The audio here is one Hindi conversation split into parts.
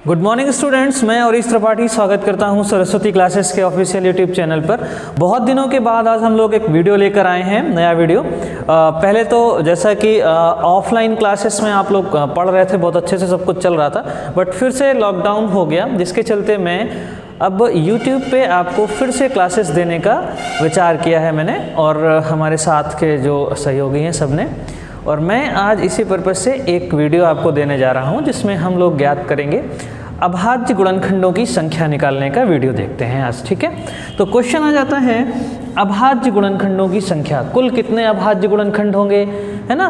गुड मॉर्निंग स्टूडेंट्स, मैं और त्रिपाठी स्वागत करता हूं सरस्वती क्लासेस के ऑफिशियल यूट्यूब चैनल पर। बहुत दिनों के बाद आज हम लोग एक वीडियो लेकर आए हैं, नया वीडियो। पहले तो जैसा कि ऑफलाइन क्लासेस में आप लोग पढ़ रहे थे, बहुत अच्छे से सब कुछ चल रहा था, बट फिर से लॉकडाउन हो गया, जिसके चलते मैं अब YouTube पे आपको फिर से क्लासेस देने का विचार किया है मैंने और हमारे साथ के जो सहयोगी हैं सब ने। और मैं आज इसी पर्पज़ से एक वीडियो आपको देने जा रहा हूं, जिसमें हम लोग ज्ञात करेंगे अभाज्य गुणनखंडों की संख्या निकालने का वीडियो देखते हैं आज। ठीक है, तो क्वेश्चन आ जाता है अभाज्य गुणनखंडों की संख्या, कुल कितने अभाज्य गुणनखंड होंगे, है ना।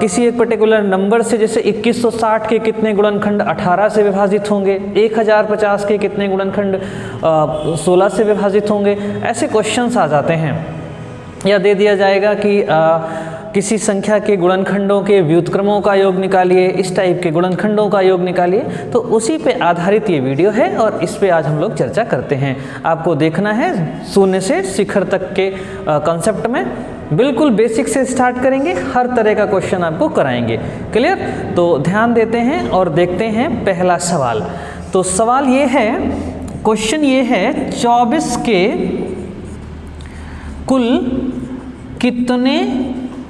किसी एक पर्टिकुलर नंबर से, जैसे 2160 के कितने गुणनखंड 18 से विभाजित होंगे, 1050 के कितने गुणनखंड 16 से विभाजित होंगे, ऐसे क्वेश्चंस आ जाते हैं। या दे दिया जाएगा कि किसी संख्या के गुणनखंडों के व्युत्क्रमों का योग निकालिए, इस टाइप के गुणनखंडों का योग निकालिए। तो उसी पे आधारित ये वीडियो है और इस पे आज हम लोग चर्चा करते हैं। आपको देखना है शून्य से शिखर तक के कॉन्सेप्ट में, बिल्कुल बेसिक से स्टार्ट करेंगे, हर तरह का क्वेश्चन आपको कराएंगे। क्लियर? तो ध्यान देते हैं और देखते हैं पहला सवाल। तो सवाल ये है, क्वेश्चन ये है, 24 के कुल कितने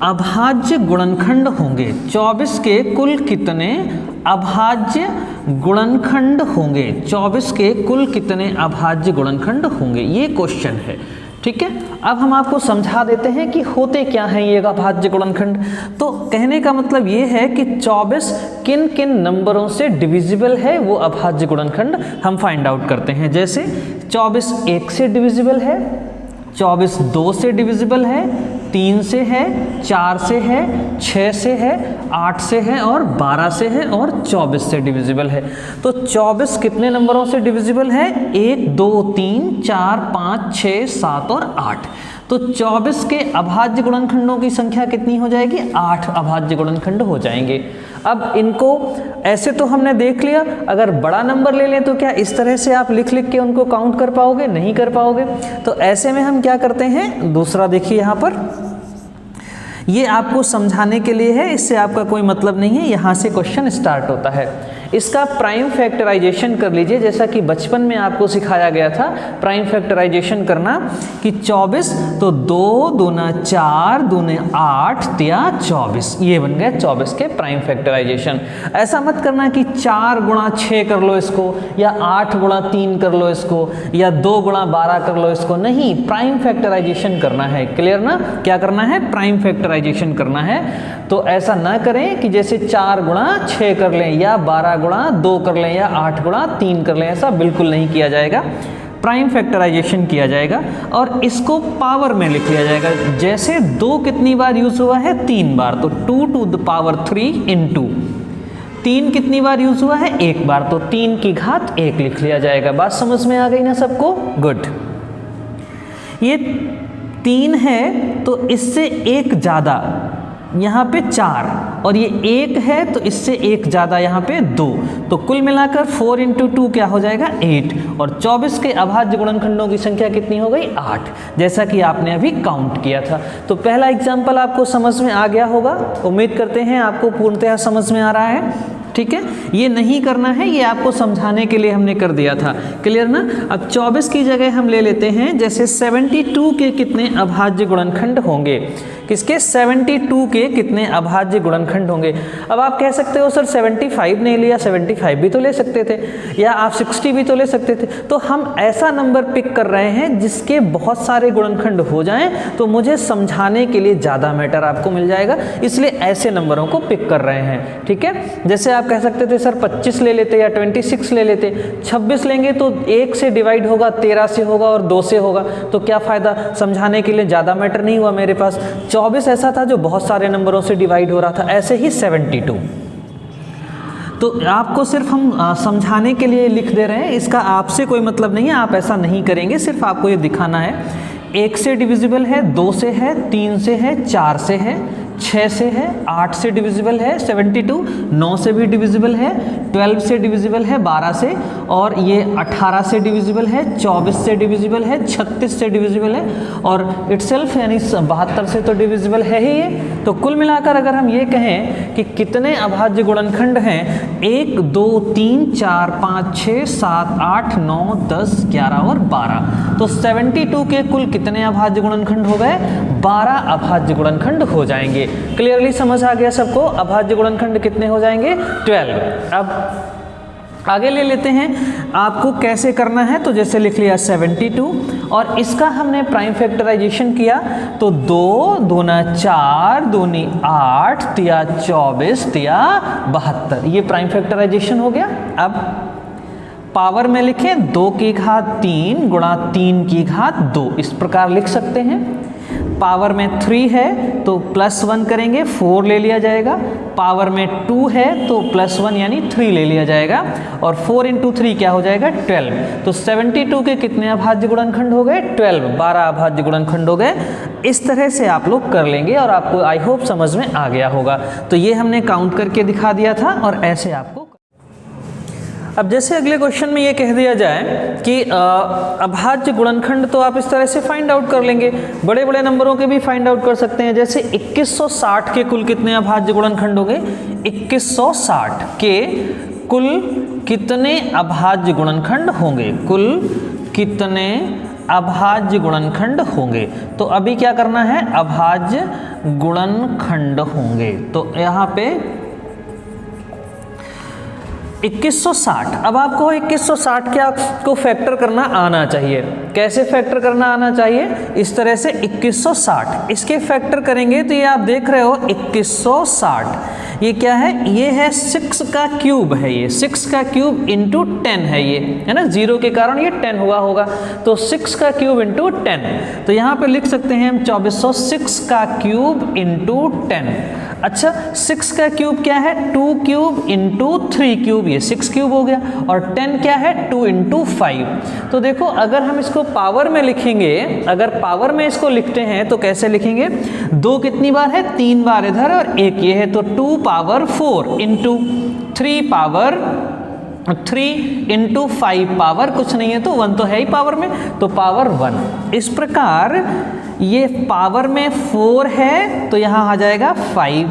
अभाज्य गुणनखंड होंगे। 24 के कुल कितने अभाज्य गुणनखंड होंगे, 24 के कुल कितने अभाज्य गुणनखंड होंगे, ये क्वेश्चन है। ठीक है, अब हम आपको समझा देते हैं कि होते क्या हैं ये अभाज्य गुणनखंड। तो कहने का मतलब ये है कि 24 किन किन नंबरों से डिविजिबल है वो अभाज्य गुणनखंड हम फाइंड आउट करते हैं। जैसे 24 1 से डिविजिबल है, 24 2 से डिविजिबल है, 3 से है, 4 से है, 6 से है, 8 से है और 12 से है और 24 से डिविजिबल है। तो 24 कितने नंबरों से डिविजिबल है? 1 2 3 4 5 6 7 और 8। तो 24 के अभाज्य गुणनखंडों की संख्या कितनी हो जाएगी? 8 अभाज्य गुणनखंड हो जाएंगे। अब इनको ऐसे तो हमने देख लिया, अगर बड़ा नंबर ले लें तो क्या इस तरह से आप लिख लिख के उनको काउंट कर पाओगे? नहीं कर पाओगे। तो ऐसे में हम क्या करते हैं, दूसरा देखिए यहाँ पर, ये आपको समझाने के लिए है, इससे आपका कोई मतलब नहीं है, यहाँ से क्वेश्चन स्टार्ट होता है। इसका प्राइम फैक्टराइजेशन कर लीजिए, जैसा कि बचपन में आपको सिखाया गया था प्राइम फैक्टराइजेशन करना, कि 24 तो 2 दूना 4 दूने 8 या 24, ये बन गया 24 के प्राइम फैक्टराइजेशन। ऐसा मत करना कि 4 गुणा 6 कर लो इसको, या 8 गुणा 3 कर लो इसको, या 2 गुणा 12 कर लो इसको, नहीं, प्राइम फैक्टराइजेशन करना है। क्लियर ना? क्या करना है? प्राइम फैक्टराइजेशन करना है। तो ऐसा ना करें कि जैसे 4 गुणा 6 कर लें, या 12 गुणा 2 कर लें, या 8 गुणा 3 कर लें, ऐसा बिल्कुल नहीं किया जाएगा। प्राइम फैक्टराइजेशन किया जाएगा और इसको पावर में लिख लिया जाएगा। जैसे 2 कितनी बार यूज हुआ है? 3 बार, तो 2 to the power 3 into 3 कितनी बार यूज हुआ है? 1 बार, तो 3 की घात 1 लिख लिया जाएगा। बात समझ में आ गई ना सबको? गुड। ये 3 है तो इससे 1 ज्यादा, यहाँ पे 4, और ये 1 है तो इससे 1 ज़्यादा, यहाँ पे 2, तो कुल मिलाकर 4 into 2 क्या हो जाएगा? 8। और 24 के अभाज्य गुणनखंडों की संख्या कितनी हो गई? 8, जैसा कि आपने अभी काउंट किया था। तो पहला एग्जाम्पल आपको समझ में आ गया होगा, उम्मीद करते हैं आपको पूर्णतः समझ में आ रहा है। ठीक है, ये नहीं करना है, ये आपको समझाने के लिए हमने कर दिया था। क्लियर ना? अब 24 की जगह हम ले लेते हैं, जैसे 72 के कितने अभाज्य गुणनखंड होंगे। किसके? 72 के कितने अभाज्य गुणनखंड होंगे। अब आप कह सकते हो सर 75 नहीं लिया, 75 भी तो ले सकते थे, या आप 60 भी तो ले सकते थे। तो हम ऐसा नंबर पिक कर रहे हैं जिसके बहुत सारे गुणनखंड हो जाएं, तो मुझे समझाने के लिए ज़्यादा मैटर आपको मिल जाएगा, इसलिए ऐसे नंबरों को पिक कर रहे हैं। ठीक है, जैसे आप कह सकते थे सर 25 ले लेते या 26 ले लेते, 26 लेंगे तो 1 से डिवाइड होगा, 13 से होगा और 2 से होगा, तो क्या फ़ायदा, समझाने के लिए ज़्यादा मैटर नहीं हुआ मेरे पास। 24 ऐसा था जो बहुत सारे नंबरों से डिवाइड हो रहा था, ऐसे ही 72। तो आपको सिर्फ हम समझाने के लिए लिख दे रहे हैं, इसका आपसे कोई मतलब नहीं है, आप ऐसा नहीं करेंगे, सिर्फ आपको ये दिखाना है। 1 से डिविजिबल है, 2 से है, 3 से है, 4 से है, 6 से है, 8 से डिविजिबल है, 72, 9 से भी डिविजिबल है, 12 से डिविजिबल है 12 से, और ये 18 से डिविजिबल है, 24 से डिविजिबल है, 36 से डिविजिबल है, और इटसेल्फ यानी 72 से तो डिविजिबल है ही ये। तो कुल मिलाकर अगर हम ये कहें कि कितने अभाज्य गुणनखंड हैं, 1 2 3 4 5 6 7 8 9 10 11 और 12, तो 72 के कुल कितने अभाज्य गुणनखंड हो गए, 12 अभाज्य गुणनखंड हो जाएंगे। क्लियरली समझ आ गया सबको, अभाज्य गुणनखंड कितने हो जाएंगे, 12। अब आगे ले लेते हैं, आपको कैसे करना है, तो जैसे लिख लिया 72, और इसका हमने प्राइम फैक्टराइजेशन किया, तो 2 दूना 4 दूनी 8 तिया 24 तिया 72, ये प्राइम फैक्टराइजेशन हो गया। अब पावर में लिखें 2 की घात 3 गुणा 3 की घात 2, इस प्रकार लिख सकते हैं। पावर में 3 है तो +1 करेंगे, 4 ले लिया जाएगा। पावर में 2 है तो +1 यानी 3 ले लिया जाएगा, और 4 × 3 क्या हो जाएगा, 12। तो 72 के कितने अभाज्य गुणनखंड हो गए, 12, 12 अभाज्य गुणनखंड हो गए। इस तरह से आप लोग कर लेंगे और आपको आई होप समझ में आ गया होगा। तो ये हमने काउंट करके दिखा दिया था, और ऐसे आपको। अब जैसे अगले क्वेश्चन में ये कह दिया जाए कि अभाज्य गुणनखंड, तो आप इस तरह से फाइंड आउट कर लेंगे, बड़े बड़े नंबरों के भी फाइंड आउट कर सकते हैं। जैसे 2160 के कुल कितने अभाज्य गुणनखंड हो गए, 2160 के कुल कितने अभाज्य गुणनखंड होंगे, कुल कितने अभाज्य गुणनखंड होंगे। तो अभी क्या करना है, अभाज्य गुणनखंड होंगे, तो यहाँ पे 2160। अब आपको 2160 के आपको फैक्टर करना आना चाहिए। कैसे फैक्टर करना आना चाहिए, इस तरह से 2160 इसके फैक्टर करेंगे तो ये आप देख रहे हो 2160, ये क्या है, ये है 6 का क्यूब है, ये 6 का क्यूब इंटू 10 है, ये है ना, 0 के कारण ये 10 हुआ होगा, तो 6 का क्यूब इंटू 10। तो यहाँ पे लिख सकते हैं हम 2406 का क्यूब इंटू 10। अच्छा, 6 का क्यूब क्या है, 2 क्यूब इंटू 3 क्यूब, ये 6 क्यूब हो गया, और 10 क्या है, 2 इंटू 5। तो देखो अगर हम इसको पावर में लिखेंगे, अगर पावर में इसको लिखते हैं तो कैसे लिखेंगे, 2 कितनी बार है, 3 बार इधर और 1 ये है, तो 2 power 4 into 3 power 3 into 5 power कुछ नहीं है तो 1 तो है ही पावर में, तो पावर 1। इस प्रकार ये पावर में 4 है तो यहाँ आ जाएगा 5,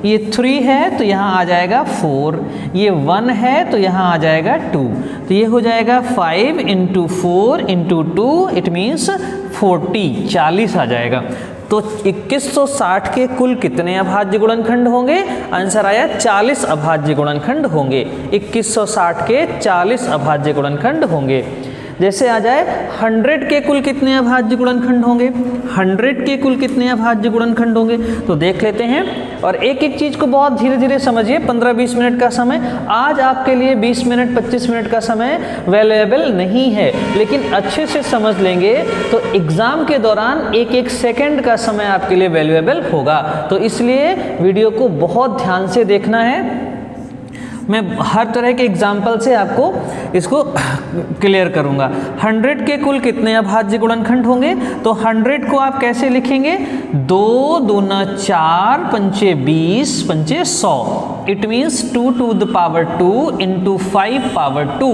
ये 3 है तो यहाँ आ जाएगा 4, ये 1 है तो यहाँ आ जाएगा 2, तो ये हो जाएगा 5 इंटू 4 इंटू 2, इट मीन्स 40 आ जाएगा। तो 2160 के कुल कितने अभाज्य गुणनखंड होंगे, आंसर आया 40 अभाज्य गुणनखंड होंगे। 2160 के 40 अभाज्य गुणनखंड होंगे। जैसे आ जाए 100 के कुल कितने अभाज्य गुणनखंड होंगे, 100 के कुल कितने अभाज्य गुणनखंड होंगे, तो देख लेते हैं। और एक एक चीज़ को बहुत धीरे धीरे समझिए, 15-20 मिनट का समय, आज आपके लिए 20 मिनट 25 मिनट का समय वैल्यूएबल नहीं है, लेकिन अच्छे से समझ लेंगे तो एग्ज़ाम के दौरान एक एक सेकेंड का समय आपके लिए वैल्यूएबल होगा। तो इसलिए वीडियो को बहुत ध्यान से देखना है। मैं हर तरह के एग्जाम्पल से आपको इसको क्लियर करूंगा। 100 के कुल कितने अभाज्य गुणनखंड होंगे, तो 100 को आप कैसे लिखेंगे, 2 दूना 4 पंचे 20 पंचे 100, it means 2 to the power 2 into 5 power 2।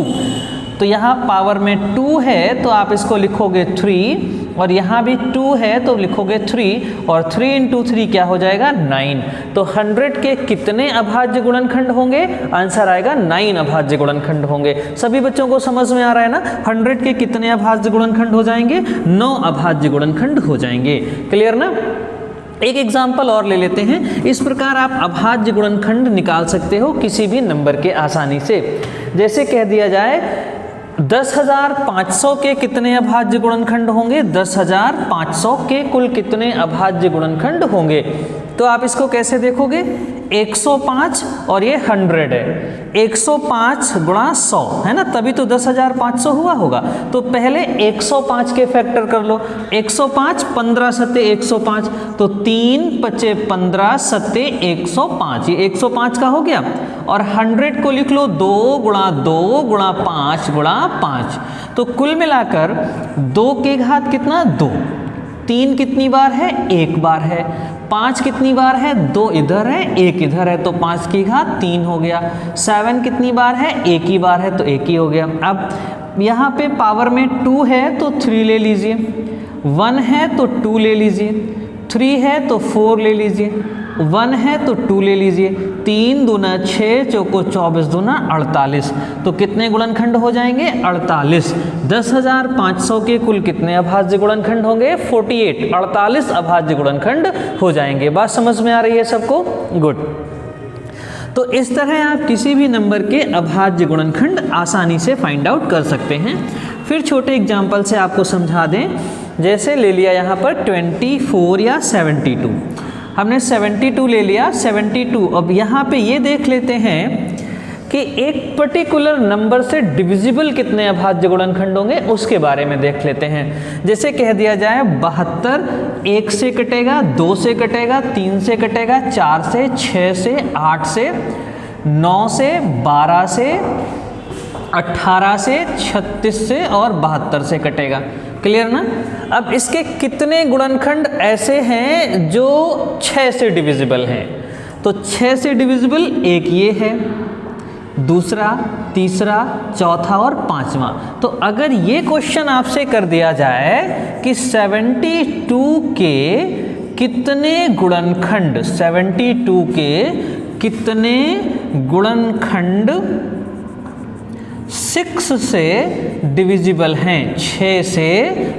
तो यहाँ पावर में 2 है तो आप इसको लिखोगे 3, और यहाँ भी 2 है तो लिखोगे 3, और 3 इंटू 3 क्या हो जाएगा 9। तो 100 के कितने अभाज्य गुणनखंड होंगे, आंसर आएगा 9 अभाज्य गुणनखंड होंगे। सभी बच्चों को समझ में आ रहा है ना, 100 के कितने अभाज्य गुणनखंड हो जाएंगे, 9 अभाज्य गुणनखंड हो जाएंगे। क्लियर ना। एक एग्जाम्पल और ले लेते हैं। इस प्रकार आप अभाज्य गुणनखंड निकाल सकते हो किसी भी नंबर के आसानी से। जैसे कह दिया जाए 10,500 के कितने अभाज्य गुणनखंड होंगे, 10,500 के कुल कितने अभाज्य गुणनखंड होंगे, तो आप इसको कैसे देखोगे, 105 और ये 100 है, 105 गुणा 100 है ना, तभी तो 10,500 हुआ होगा। तो पहले 105 के फैक्टर कर लो, 105 15 सत्ते 105, तो 3 पचे 15 सत्ते 105, ये 105 का हो गया। और 100 को लिख लो 2 गुणा 2 गुणा 5 गुणा 5, तो कुल मिलाकर 2 की घात कितना 2, 3 कितनी बार है, 1 बार है, 5 कितनी बार है, 2 इधर है 1 इधर है, तो 5 की घात 3 हो गया। 7 कितनी बार है, 1 ही बार है तो 1 ही हो गया। अब यहाँ पे पावर में 2 है तो 3 ले लीजिए, 1 है तो 2 ले लीजिए, 3 है तो 4 ले लीजिए, 1 है तो 2 ले लीजिए। 3 दूना 6, चौको 24 दूना 48, तो कितने गुणनखंड हो जाएंगे, 48। 10,500 के कुल कितने अभाज्य गुणनखंड होंगे, 48, 48 अभाज्य गुणनखंड हो जाएंगे। बात समझ में आ रही है सबको, गुड। तो इस तरह आप किसी भी नंबर के अभाज्य गुणनखंड आसानी से फाइंड आउट कर सकते हैं। फिर छोटे एग्जाम्पल से आपको समझा दें, जैसे ले लिया यहाँ पर 24 या 72, हमने 72 ले लिया, 72। अब यहाँ पे ये देख लेते हैं कि एक पर्टिकुलर नंबर से डिविजिबल कितने अभाज्य गुणनखंड होंगे, उसके बारे में देख लेते हैं। जैसे कह दिया जाए 72 1 से कटेगा, 2 से कटेगा, 3 से कटेगा, 4 से, 6 से, 8 से, 9 से, 12 से, 18 से, 36 से और 72 से कटेगा। क्लियर ना। अब इसके कितने गुणनखंड ऐसे हैं जो 6 से डिविजिबल हैं, तो 6 से डिविजिबल एक ये है, दूसरा, तीसरा, चौथा और पांचवा। तो अगर ये क्वेश्चन आपसे कर दिया जाए कि 72 के कितने गुणनखंड, 72 के कितने गुणनखंड 6 से डिविजिबल हैं, 6 से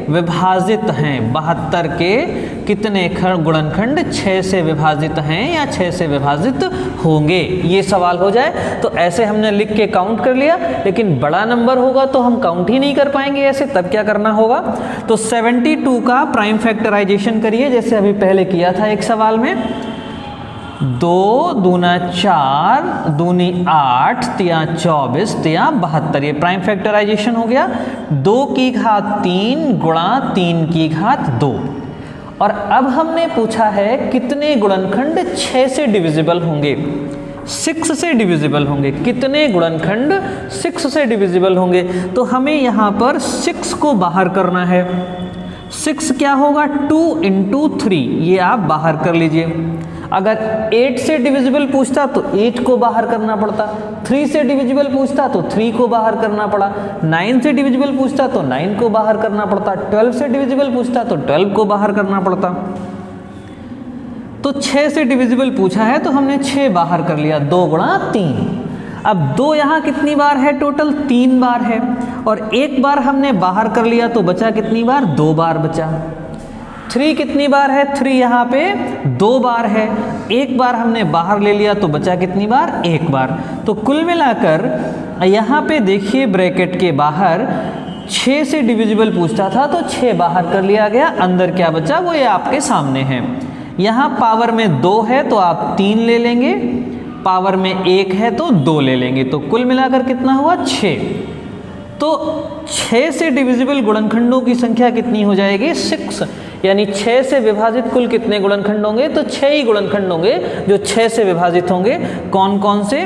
विभाजित हैं, 72 के कितने गुणनखंड 6 से विभाजित हैं या 6 से विभाजित होंगे, ये सवाल हो जाए तो ऐसे हमने लिख के काउंट कर लिया। लेकिन बड़ा नंबर होगा तो हम काउंट ही नहीं कर पाएंगे ऐसे, तब क्या करना होगा, तो 72 का प्राइम फैक्टराइजेशन करिए, जैसे अभी पहले किया था एक सवाल में। 2 दूना 4, दूनी 8, तिया 24, तिया 72, ये प्राइम फैक्टराइजेशन हो गया। 2 की घात 3 गुणा 3 की घात 2। और अब हमने पूछा है कितने गुणनखंड 6 से डिविजिबल होंगे, 6 से डिविजिबल होंगे, कितने गुणनखंड 6 से डिविजिबल होंगे। तो हमें यहाँ पर 6 को बाहर करना है। 6 क्या होगा, 2 × 3, ये आप बाहर कर लीजिए। अगर 8 से डिविजिबल पूछता तो 8 को बाहर करना पड़ता, 3 से डिविजिबल पूछता तो 3 को बाहर करना पड़ा, 9 से डिविजिबल पूछता तो 9 को बाहर करना पड़ता, 12 से डिविजिबल पूछता तो 12 को बाहर करना पड़ता। तो 6 से डिविजिबल पूछा है तो हमने 6 बाहर कर लिया, 2 गुणा 3। अब 2 यहाँ कितनी बार है, टोटल 3 बार है, और 1 बार हमने बाहर कर लिया तो बचा कितनी बार, 2 बार बचा। 3 कितनी बार है, 3 यहाँ पे 2 बार है, 1 बार हमने बाहर ले लिया तो बचा कितनी बार, 1 बार। तो कुल मिलाकर यहाँ पे देखिए ब्रैकेट के बाहर 6 से डिविजिबल पूछता था तो 6 बाहर कर लिया गया, अंदर क्या बचा वो ये आपके सामने है। यहाँ पावर में 2 है तो आप 3 ले लेंगे, पावर में 1 है तो 2 ले लेंगे, तो कुल मिलाकर कितना हुआ, 6। तो 6 से डिविजिबल गुणनखंडों की संख्या कितनी हो जाएगी, 6। यानी 6 से विभाजित कुल कितने गुणनखंड होंगे, तो 6 ही गुणनखंड होंगे जो 6 से विभाजित होंगे। कौन कौन से,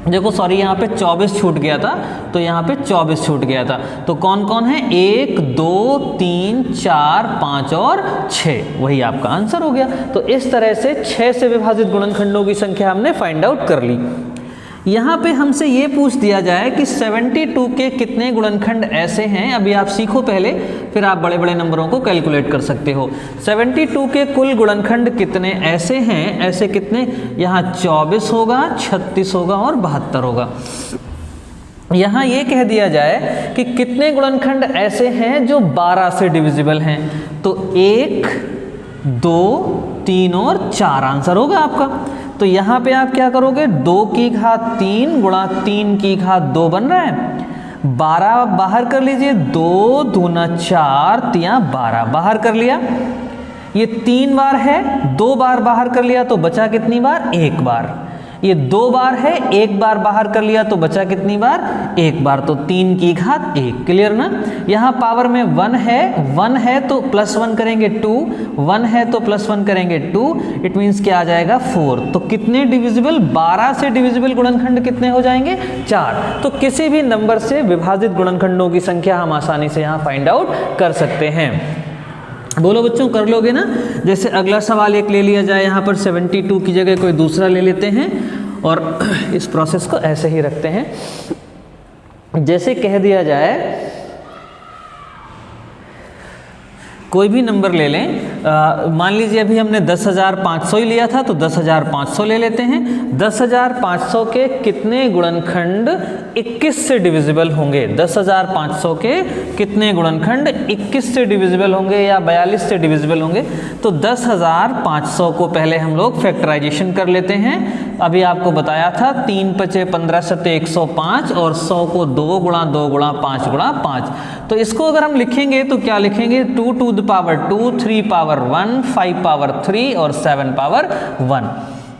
देखो सॉरी यहाँ पे 24 छूट गया था, तो यहाँ पे 24 छूट गया था, तो कौन कौन है, 1 2 3 4 5 और 6, वही आपका आंसर हो गया। तो इस तरह से 6 से विभाजित गुणनखंडों की संख्या हमने फाइंड आउट कर ली। यहाँ पे हमसे ये पूछ दिया जाए कि 72 के कितने गुणनखंड ऐसे हैं, अभी आप सीखो पहले, फिर आप बड़े बड़े नंबरों को कैलकुलेट कर सकते हो। 72 के कुल गुणनखंड कितने ऐसे हैं, ऐसे कितने, यहाँ 24 होगा, 36 होगा और 72 होगा। यहाँ ये कह दिया जाए कि कितने गुणनखंड ऐसे हैं जो 12 से डिविजिबल हैं, तो 1 2 3 और 4 आंसर होगा आपका। तो यहाँ पे आप क्या करोगे, 2 की घात 3 गुणा 3 की घात 2 बन रहा है, 12 बाहर कर लीजिए, 2 दूना 4 तिया 12 बाहर कर लिया, ये 3 बार है, 2 बार बाहर कर लिया तो बचा कितनी बार, 1 बार। ये 2 बार है, 1 बार बाहर कर लिया तो बचा कितनी बार, 1 बार, तो 3 की घात 1। क्लियर ना। यहाँ पावर में 1 है तो +1 करेंगे 2, 1 है तो +1 करेंगे 2, इट मीन्स क्या आ जाएगा 4। तो कितने डिविजिबल, 12 से डिविजिबल गुणनखंड कितने हो जाएंगे, 4। तो किसी भी नंबर से विभाजित गुणनखंडों की संख्या हम आसानी से यहाँ फाइंड आउट कर सकते हैं। बोलो बच्चों, कर लोगे ना। जैसे अगला सवाल एक ले लिया जाए, यहाँ पर 72 की जगह कोई दूसरा ले लेते हैं और इस प्रोसेस को ऐसे ही रखते हैं। जैसे कह दिया जाए कोई भी नंबर ले लें, मान लीजिए अभी हमने 10,500 ही लिया था तो 10,500 ले लेते हैं। 10,500 के कितने गुणनखंड 21 से डिविजिबल होंगे? 10,500 के कितने गुणनखंड 21 से डिविजिबल होंगे या 42 से डिविजिबल होंगे? तो 10,500 को पहले हम लोग फैक्टराइजेशन कर लेते हैं। अभी आपको बताया था 3 × 5 = 15 × 105 और 100 को 2 × 2 × 5 × 5। तो इसको अगर हम लिखेंगे तो क्या लिखेंगे? 2 to the power 2, 3 power 1, 5 power 3 और 7 power 1।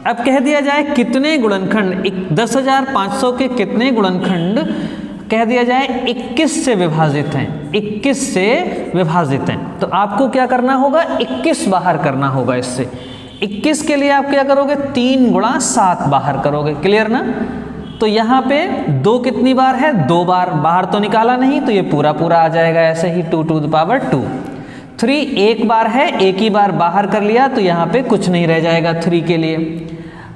अब कह दिया जाए कितने गुणनखंड 10,500 के कितने गुणनखंड कह दिया जाए 21 से विभाजित हैं, 21 से विभाजित हैं। तो आपको क्या करना होगा? 21 बाहर करना होगा इससे। 21 के लिए आप क्या करोगे? 3 × 7 बाहर करोगे। क्लियर ना? तो यहाँ पे 2 कितनी बार है? 2 बार। बाहर तो निकाला नहीं तो ये पूरा पूरा आ जाएगा ऐसे ही 2 to the power 2। 3 एक बार है, एक ही बार बाहर कर लिया तो यहाँ पे कुछ नहीं रह जाएगा 3 के लिए।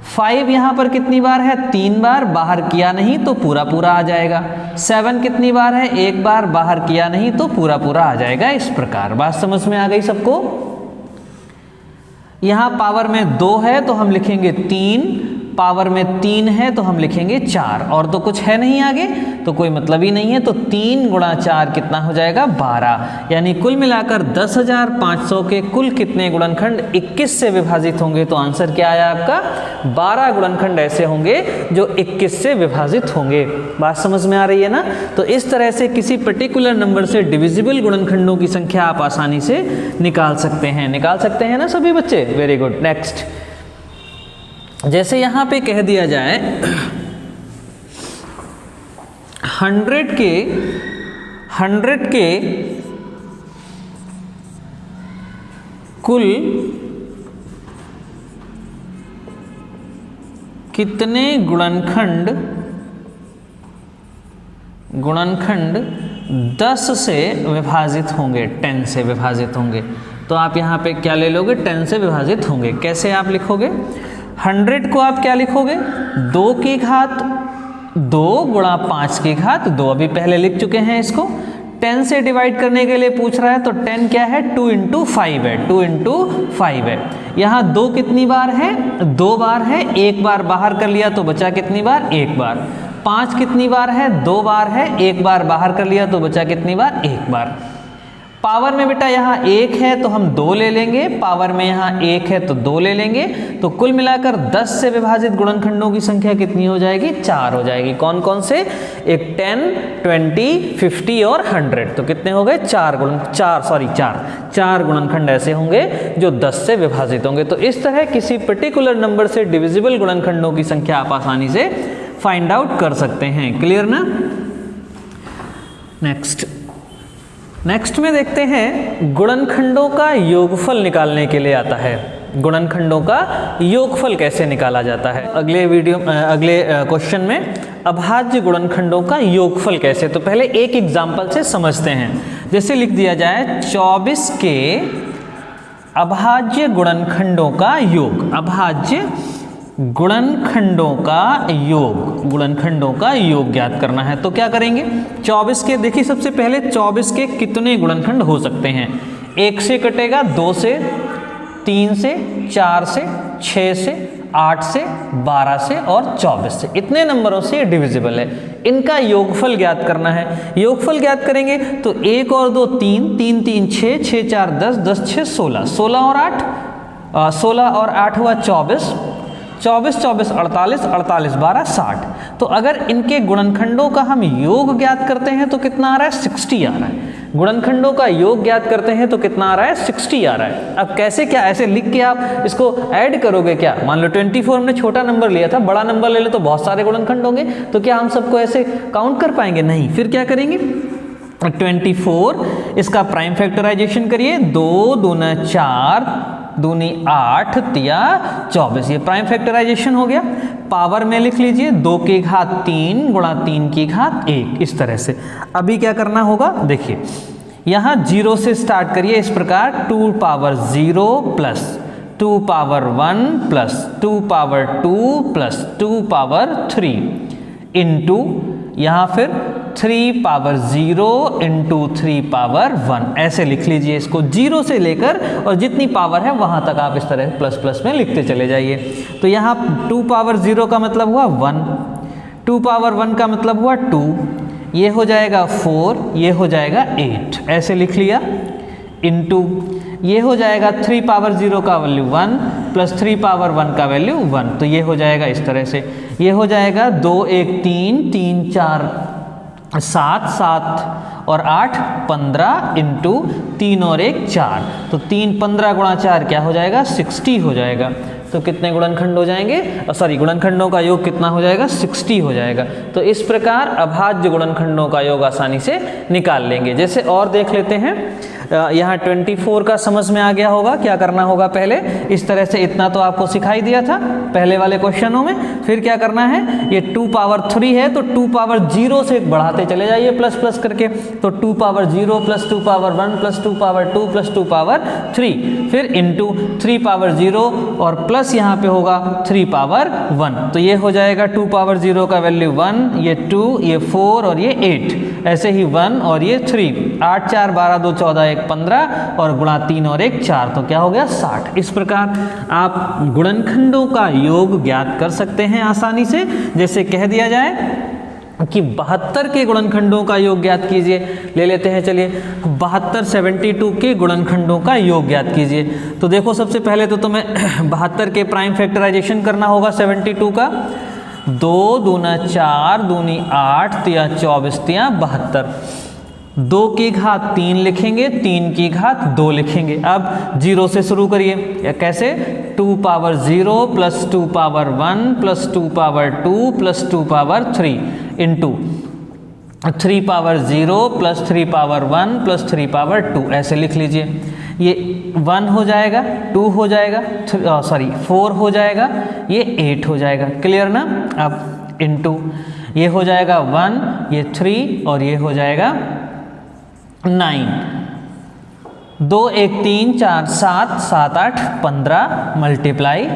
5 यहाँ पर कितनी बार है? 3 बार। बाहर किया नहीं तो पूरा पूरा आ जाएगा। 7 कितनी बार है? एक बार। बाहर किया नहीं तो पूरा पूरा आ जाएगा। इस प्रकार बात समझ में आ गई सबको? यहाँ पावर में 2 है तो हम लिखेंगे 3, पावर में 3 है तो हम लिखेंगे 4, और तो कुछ है नहीं आगे तो कोई मतलब ही नहीं है। तो 3 × 4 कितना हो जाएगा? 12। यानी कुल मिलाकर 10,500 के कुल कितने गुणनखंड 21 से विभाजित होंगे? तो आंसर क्या आया आपका? 12 गुणनखंड ऐसे होंगे जो 21 से विभाजित होंगे। बात समझ में आ रही है ना? तो इस तरह से किसी पर्टिकुलर नंबर से डिविजिबल गुणनखंडों की संख्या आप आसानी से निकाल सकते हैं। निकाल सकते हैं ना सभी बच्चे? Very good. नेक्स्ट, जैसे यहाँ पे कह दिया जाए 100 के कुल कितने गुणनखंड 10 से विभाजित होंगे, 10 से विभाजित होंगे। तो आप यहाँ पे क्या ले लोगे? 10 से विभाजित होंगे। कैसे आप लिखोगे? 100 को आप क्या लिखोगे? 2 की घात 2 × 5 की घात 2। अभी पहले लिख चुके हैं इसको। 10 से डिवाइड करने के लिए पूछ रहा है तो 10 क्या है? 2 × 5 है, 2 × 5 है। यहाँ 2 कितनी बार है? 2 बार है। एक बार बाहर कर लिया तो बचा कितनी बार? 1 बार। 5 कितनी बार है? 2 बार है। एक बार बाहर कर लिया तो बचा कितनी बार? 1 बार। पावर में बेटा यहाँ 1 है तो हम 2 ले लेंगे, पावर में यहाँ 1 है तो 2 ले लेंगे। तो कुल मिलाकर 10 से विभाजित गुणनखंडों की संख्या कितनी हो जाएगी? 4 हो जाएगी। कौन कौन से? एक 10, 20, 50 और 100। तो कितने हो गए? 4 गुणनखंड ऐसे होंगे जो 10 से विभाजित होंगे। तो इस तरह किसी पर्टिकुलर नंबर से डिविजिबल गुणनखंडों की संख्या आप आसानी से फाइंड आउट कर सकते हैं। क्लियर ना? नेक्स्ट में देखते हैं गुणनखंडों का योगफल निकालने के लिए आता है। गुणनखंडों का योगफल कैसे निकाला जाता है? अगले क्वेश्चन में अभाज्य गुणनखंडों का योगफल कैसे, तो पहले एक एग्जांपल से समझते हैं। जैसे लिख दिया जाए 24 के अभाज्य गुणनखंडों का योग। अभाज्य गुणनखंडों का योग ज्ञात करना है। तो क्या करेंगे? 24 के, देखिए सबसे पहले 24 के कितने गुणनखंड हो सकते हैं? 1 से कटेगा, 2 से, 3 से, 4 से, 6 से, 8 से, 12 से और 24 से। इतने नंबरों से ये डिविजिबल है। इनका योगफल ज्ञात करना है। योगफल ज्ञात करेंगे तो 1 और 2 3, 3 3 6, 6 4 10, 10 6 16, 16 और 8 16 और 8 हुआ 24, 24 24 48, 48 12 60। तो अगर इनके गुणनखंडों का हम योग ज्ञात करते हैं तो कितना आ रहा है? 60 आ रहा है। गुणनखंडों का योग ज्ञात करते हैं तो कितना आ रहा है? 60 आ रहा है। अब कैसे, क्या ऐसे लिख के आप इसको ऐड करोगे क्या? मान लो 24 हमने छोटा नंबर लिया था, बड़ा नंबर ले लो तो बहुत सारे गुणनखंड होंगे, तो क्या हम सबको ऐसे काउंट कर पाएंगे? नहीं। फिर क्या करेंगे? 24, इसका प्राइम फैक्टराइजेशन करिए। 2 दूना 4, दूनी 8, तिया 24। ये प्राइम फैक्टराइजेशन हो गया। पावर में लिख लीजिए 2 की घात 3 गुणा 3 की घात 1, इस तरह से। अभी क्या करना होगा? देखिए यहाँ 0 से स्टार्ट करिए इस प्रकार 2 power 0 plus 2 power 1 plus 2 power 2 plus 2 power 3 into यहाँ फिर 3 पावर 0 इंटू 3 पावर 1, ऐसे लिख लीजिए इसको। 0 से लेकर और जितनी पावर है वहाँ तक आप इस तरह प्लस प्लस में लिखते चले जाइए। तो यहाँ 2 पावर 0 का मतलब हुआ 1, 2 पावर 1 का मतलब हुआ 2, ये हो जाएगा 4, ये हो जाएगा 8, ऐसे लिख लिया। इंटू ये हो जाएगा 3 पावर 0 का वैल्यू 1 प्लस 3 पावर 1 का वैल्यू 1, तो ये हो जाएगा इस तरह से। ये हो जाएगा 2 1 3 3 4 7 7 और 8 15 इंटू 3 और 1 4, तो 3 15 गुणा 4 क्या हो जाएगा 60 हो जाएगा। तो कितने गुणनखंड हो जाएंगे, सॉरी गुणनखंडों का योग कितना हो जाएगा 60 हो जाएगा। तो इस प्रकार अभाज्य गुणनखंडों का योग आसानी से निकाल लेंगे। जैसे और देख लेते हैं, यहाँ 24 का समझ में आ गया होगा क्या करना होगा। पहले इस तरह से इतना तो आपको सिखाई दिया था पहले वाले क्वेश्चनों में। फिर क्या करना है, ये 2 पावर 3 है तो 2 पावर 0 से बढ़ाते चले जाइए प्लस प्लस करके। तो 2 power 0 plus 2 power 1 plus 2 power 2 plus 2 power 3, फिर इंटू 3 पावर 0 और प्लस यहाँ पे होगा 3 पावर 1। तो ये हो जाएगा 2 पावर 0 का वैल्यू 1, ये 2, ये 4 और ये 8, ऐसे ही 1 और ये 3, 8 4 12 2 14 1 15 और गुणा 3 और 1 4, तो क्या हो गया 60। इस प्रकार आप गुणनखंडों का योग ज्ञात कर सकते हैं आसानी से। जैसे कह दिया जाए कि 72 के गुणनखंडों का योग ज्ञात कीजिए, ले लेते हैं चलिए 72 72 के गुणनखंडों का योग ज्ञात कीजिए। तो देखो सबसे पहले तो तुम्हें 72 के प्राइम फैक्टराइजेशन करना होगा 72 का। 2 दूना 4 दूनी 8 तिया 24 तिया 72, 2 की घात 3 लिखेंगे, 3 की घात 2 लिखेंगे। अब 0 से शुरू करिए, या कैसे 2 power 0 plus 2 power 1 plus 2 power 2 plus 2 power 3 into 3 power 0 plus 3 power 1 plus 3 power 2, ऐसे लिख लीजिए। ये 1 हो जाएगा, 2 हो जाएगा, 4 हो जाएगा, ये 8 हो जाएगा। क्लियर ना। अब इंटू ये हो जाएगा 1, ये 3 और ये हो जाएगा 9, 2 1 3 4 7 7 8 15 मल्टीप्लाई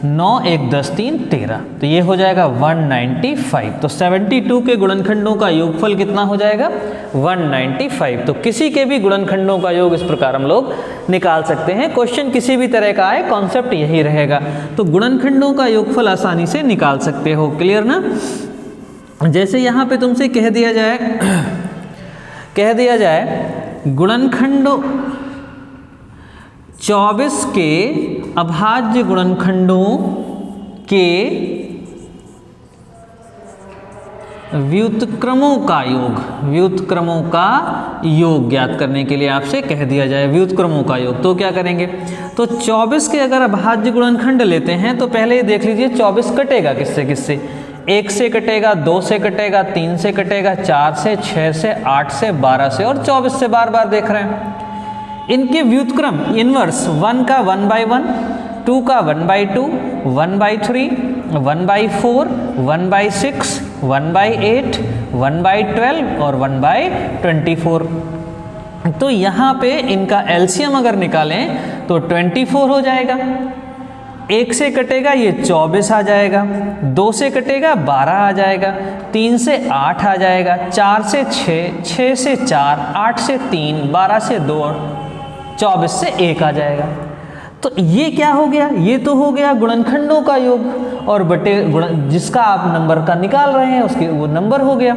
9 1 10 3 13, तो ये हो जाएगा 195। तो 72 के गुणनखंडों का योगफल कितना हो जाएगा 195। तो किसी के भी गुणनखंडों का योग इस प्रकार हम लोग निकाल सकते हैं। क्वेश्चन किसी भी तरह का आए, कॉन्सेप्ट यही रहेगा। तो गुणनखंडों का योगफल आसानी से निकाल सकते हो। क्लियर ना। जैसे यहाँ पे तुमसे कह दिया जाए गुणनखंडों 24 के अभाज्य गुणनखंडों के व्युत्क्रमों का योग ज्ञात करने के लिए आपसे कह दिया जाए व्युत्क्रमों का योग, तो क्या करेंगे। तो 24 के अगर अभाज्य गुणनखंड लेते हैं तो पहले ये देख लीजिए 24 कटेगा किससे किससे। 1 से कटेगा, 2 से कटेगा, 3 से कटेगा, 4 से, 6 से, 8 से, 12 से और 24 से बार बार देख रहे हैं। इनके व्युत्क्रम इनवर्स 1 का 1/1, 2 का 1/2, 1/3, 1/4, 1/6, 1/8, 1/12 और 1/24। तो यहाँ पे इनका एलसीएम अगर निकालें तो 24 हो जाएगा। 1 से कटेगा ये 24 आ जाएगा, 2 से कटेगा 12 आ जाएगा, 3 से 8 आ जाएगा, 4 से 6, 6 से 4, 8 से 3, 12 से 2 और 24 से 1 आ जाएगा। तो ये क्या हो गया, ये तो हो गया गुणनखंडों का योग और बटे जिसका आप नंबर का निकाल रहे हैं उसके वो नंबर हो गया।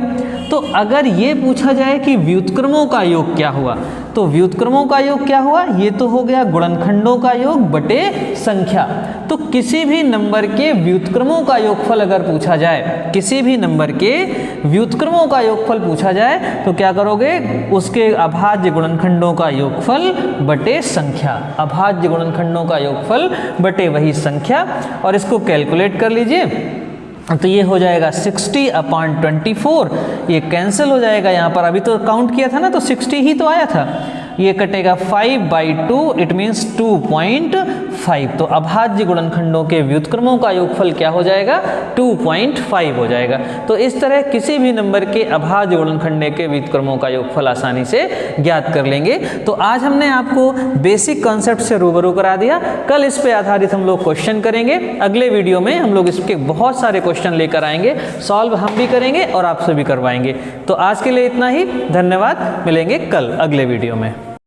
तो अगर ये पूछा जाए कि व्युत्क्रमों का योग क्या हुआ, तो व्युत्क्रमों का योग क्या हुआ, ये तो हो गया गुणनखंडों का योग बटे संख्या। तो किसी भी नंबर के व्युत्क्रमों का योगफल अगर पूछा जाए, किसी भी नंबर के व्युत्क्रमों का योगफल पूछा जाए तो क्या करोगे, उसके अभाज्य गुणनखंडों का योगफल बटे संख्या, अभाज्य गुणनखंडों का योगफल बटे वही संख्या, और इसको कैलकुलेट कर लीजिए। तो ये हो जाएगा 60/24, ये कैंसिल हो जाएगा। यहाँ पर अभी तो काउंट किया था ना, तो 60 ही तो आया था। ये कटेगा 5/2, इट मीन्स 2.5। तो अभाज्य गुणनखंडों के व्युत्क्रमों का योगफल क्या हो जाएगा? 2.5 हो जाएगा। तो इस तरह किसी भी नंबर के अभाज्य गुणनखंड के व्युत्क्रमों का योगफल आसानी से ज्ञात कर लेंगे। तो आज हमने आपको बेसिक कॉन्सेप्ट से रूबरू करा दिया। कल इस पे आधारित हम लोग क्वेश्चन करेंगे। अगले वीडियो में हम लोग इसके बहुत सारे क्वेश्चन लेकर आएंगे, सॉल्व हम भी करेंगे और आपसे भी करवाएंगे। तो आज के लिए इतना ही, धन्यवाद। मिलेंगे कल अगले वीडियो में।